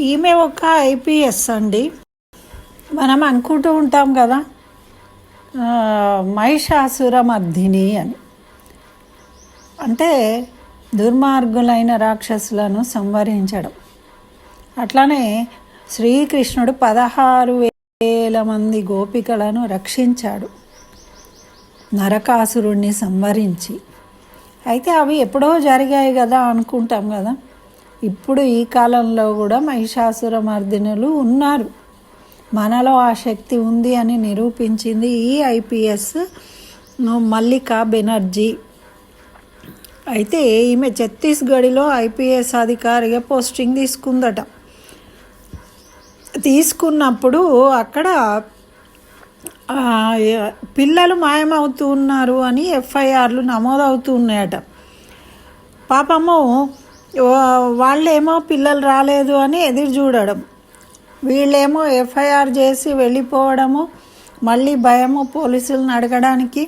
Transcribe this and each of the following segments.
ఈమె ఒక ఐపీఎస్ అండి. మనం అనుకుంటూ ఉంటాం కదా, మహిషాసురమర్దిని అని. అంటే దుర్మార్గులైన రాక్షసులను సంహరించడం. అట్లానే శ్రీకృష్ణుడు 16,000 మంది గోపికలను రక్షించాడు నరకాసురుణ్ణి సంహరించి. అయితే అవి ఎప్పుడో జరిగాయి కదా అనుకుంటాం కదా. ఇప్పుడు ఈ కాలంలో కూడా మహిషాసురమర్దినులు ఉన్నారు. మనలో ఆ శక్తి ఉంది అని నిరూపించింది ఈ ఐపీఎస్ మల్లికా బెనర్జీ. అయితే ఈమె ఛత్తీస్గఢ్లో ఐపీఎస్ అధికారిగా పోస్టింగ్ తీసుకుందట. తీసుకున్నప్పుడు అక్కడ పిల్లలు మాయమవుతూ ఉన్నారు అని ఎఫ్ఐఆర్లు నమోదవుతూ ఉన్నాయట. పాపము వాళ్ళేమో పిల్లలు రాలేదు అని ఎదురు చూడడం, వీళ్ళేమో ఎఫ్ఐఆర్ చేసి వెళ్ళిపోవడము, మళ్ళీ భయము పోలీసులను అడగడానికి,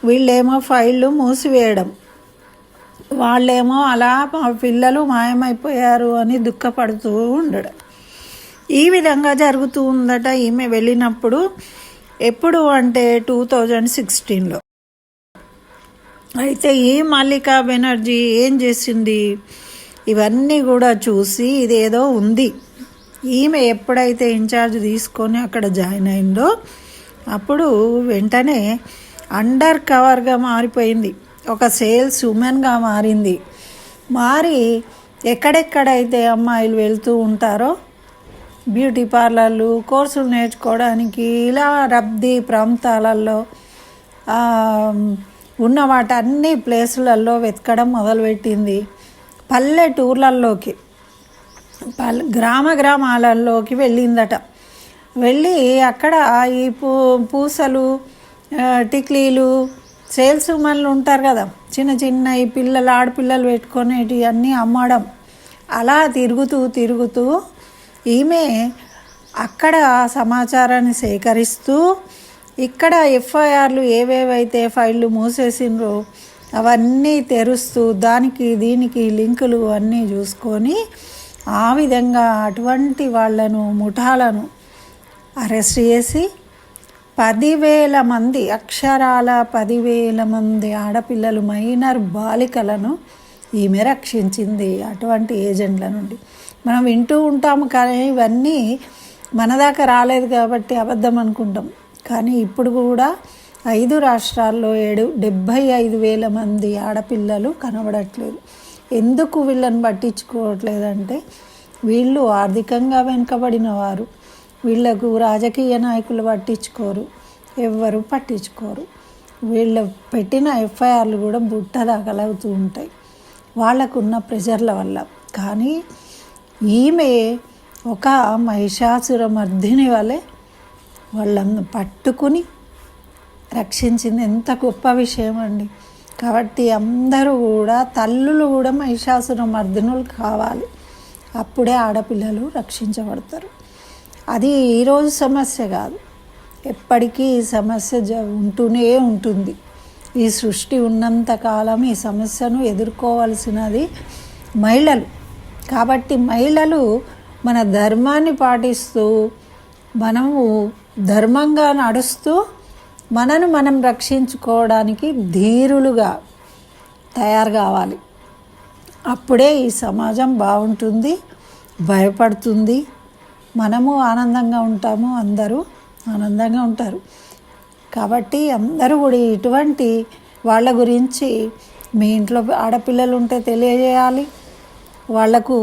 వీళ్ళేమో ఫైళ్ళు మూసివేయడం, వాళ్ళేమో అలా మా పిల్లలు మాయమైపోయారు అని దుఃఖపడుతూ ఉండడం. ఈ విధంగా జరుగుతూ ఉందట. ఈమె వెళ్ళినప్పుడు ఎప్పుడు అంటే 2016లో. అయితే ఈ మల్లికా బెనర్జీ ఏం చేసింది, ఇవన్నీ కూడా చూసి ఇదేదో ఉంది. ఈమె ఎప్పుడైతే ఇన్ఛార్జ్ తీసుకొని అక్కడ జాయిన్ అయిందో అప్పుడు వెంటనే అండర్ కవర్గా మారిపోయింది, ఒక సేల్స్ ఉమెన్గా మారింది. మారి ఎక్కడెక్కడైతే అమ్మాయిలు వెళ్తూ ఉంటారో బ్యూటీ పార్లర్లు, కోర్సులు నేర్చుకోవడానికి, ఇలా రద్దీ ప్రాంతాలలో ఉన్న వాటన్ని ప్లేసులలో వెతకడం మొదలుపెట్టింది. పల్లెటూర్లలోకి, గ్రామాలలోకి వెళ్ళిందట. వెళ్ళి అక్కడ ఈ పూసలు, టిక్లీలు, సేల్స్ ఉమెన్లు ఉంటారు కదా, చిన్న చిన్న ఈ పిల్లలు, ఆడపిల్లలు పెట్టుకునేటి అన్నీ అమ్మడం. అలా తిరుగుతూ ఈమె అక్కడ సమాచారాన్ని సేకరిస్తూ ఇక్కడ ఎఫ్ఐఆర్లు ఏవేవైతే ఫైళ్ళు మూసేసిండ్రో అవన్నీ తెరుస్తూ దానికి దీనికి లింకులు అన్నీ చూసుకొని ఆ విధంగా అటువంటి వాళ్లను, ముఠాలను అరెస్ట్ చేసి 10,000 మంది, అక్షరాల 10,000 మంది ఆడపిల్లలు, మైనర్ బాలికలను ఈమె రక్షించింది అటువంటి ఏజెంట్ల నుండి. మనం వింటూ ఉంటాము కానీ ఇవన్నీ మన దాకా రాలేదు కాబట్టి అబద్ధం అనుకుంటాం. కానీ ఇప్పుడు కూడా 5 రాష్ట్రాల్లో 75,000 మంది ఆడపిల్లలు కనబడట్లేదు. ఎందుకు వీళ్ళని పట్టించుకోవట్లేదంటే వీళ్ళు ఆర్థికంగా వెనుకబడిన వారు, వీళ్ళకు రాజకీయ నాయకులు పట్టించుకోరు, ఎవ్వరు పట్టించుకోరు. వీళ్ళు పెట్టిన ఎఫ్ఐఆర్లు కూడా బుట్టదాకలవుతూ ఉంటాయి వాళ్ళకున్న ప్రెజర్ల వల్ల. కానీ ఈమె ఒక మహిషాసురమర్దిని వలె వాళ్ళను పట్టుకుని రక్షించింది. ఎంత గొప్ప విషయం అండి. కాబట్టి అందరూ కూడా, తల్లులు కూడా మహిషాసురమర్దినులు కావాలి. అప్పుడే ఆడపిల్లలు రక్షించబడతారు. అది ఈరోజు సమస్య కాదు, ఎప్పటికీ ఈ సమస్య ఉంటూనే ఉంటుంది. ఈ సృష్టి ఉన్నంతకాలం ఈ సమస్యను ఎదుర్కోవాల్సినది మహిళలు. కాబట్టి మహిళలు మన ధర్మాన్ని పాటిస్తూ, మనము ధర్మంగా నడుస్తూ మనను మనం రక్షించుకోవడానికి ధీరులుగా తయారు కావాలి. అప్పుడే ఈ సమాజం బాగుంటుంది, భయపడుతుంది, మనము ఆనందంగా ఉంటాము, అందరూ ఆనందంగా ఉంటారు. కాబట్టి అందరూ కూడా ఇటువంటి వాళ్ళ గురించి మీ ఇంట్లో ఆడపిల్లలు ఉంటే తెలియజేయాలి. వాళ్లకు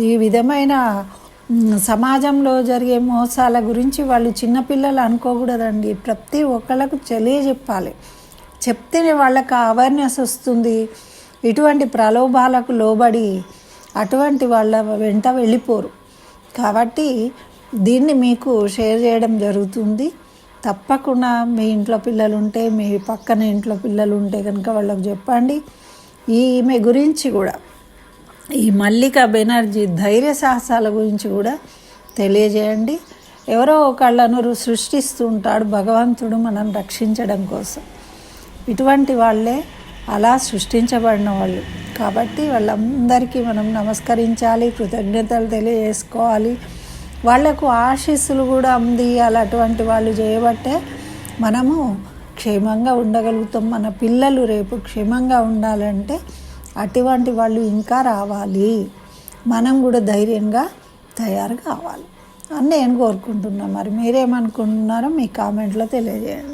ఈ విధమైన సమాజంలో జరిగే మోసాల గురించి వాళ్ళు చిన్నపిల్లలు అనుకోకూడదండి. ప్రతి ఒక్కళ్ళకు తెలియజెప్పాలి. చెప్తేనే వాళ్ళకు అవేర్నెస్ వస్తుంది. ఇటువంటి ప్రలోభాలకు లోబడి అటువంటి వాళ్ళ వెంట వెళ్ళిపోరు. కాబట్టి దీన్ని మీకు షేర్ చేయడం జరుగుతుంది. తప్పకుండా మీ ఇంట్లో పిల్లలు ఉంటే, మీ పక్కన ఇంట్లో పిల్లలు ఉంటే కనుక వాళ్ళకు చెప్పండి. ఈమె గురించి కూడా, ఈ మల్లికా బెనర్జీ ధైర్య సాహసాల గురించి కూడా తెలియజేయండి. ఎవరో ఒకళ్ళను సృష్టిస్తూ ఉంటాడు భగవంతుడు మనల్ని రక్షించడం కోసం. ఇటువంటి వాళ్ళే అలా సృష్టించబడిన వాళ్ళు. కాబట్టి వాళ్ళందరికీ మనం నమస్కరించాలి, కృతజ్ఞతలు తెలియజేసుకోవాలి. వాళ్లకు ఆశీస్సులు కూడా అందియాలి. అటువంటి వాళ్ళు చేయబట్టే మనము క్షేమంగా ఉండగలుగుతాం. మన పిల్లలు రేపు క్షేమంగా ఉండాలంటే అటువంటి వాళ్ళు ఇంకా రావాలి. మనం కూడా ధైర్యంగా తయారు కావాలి అని నేను కోరుకుంటున్నాను. మరి మీరేమనుకుంటున్నారో మీ కామెంట్లో తెలియజేయండి.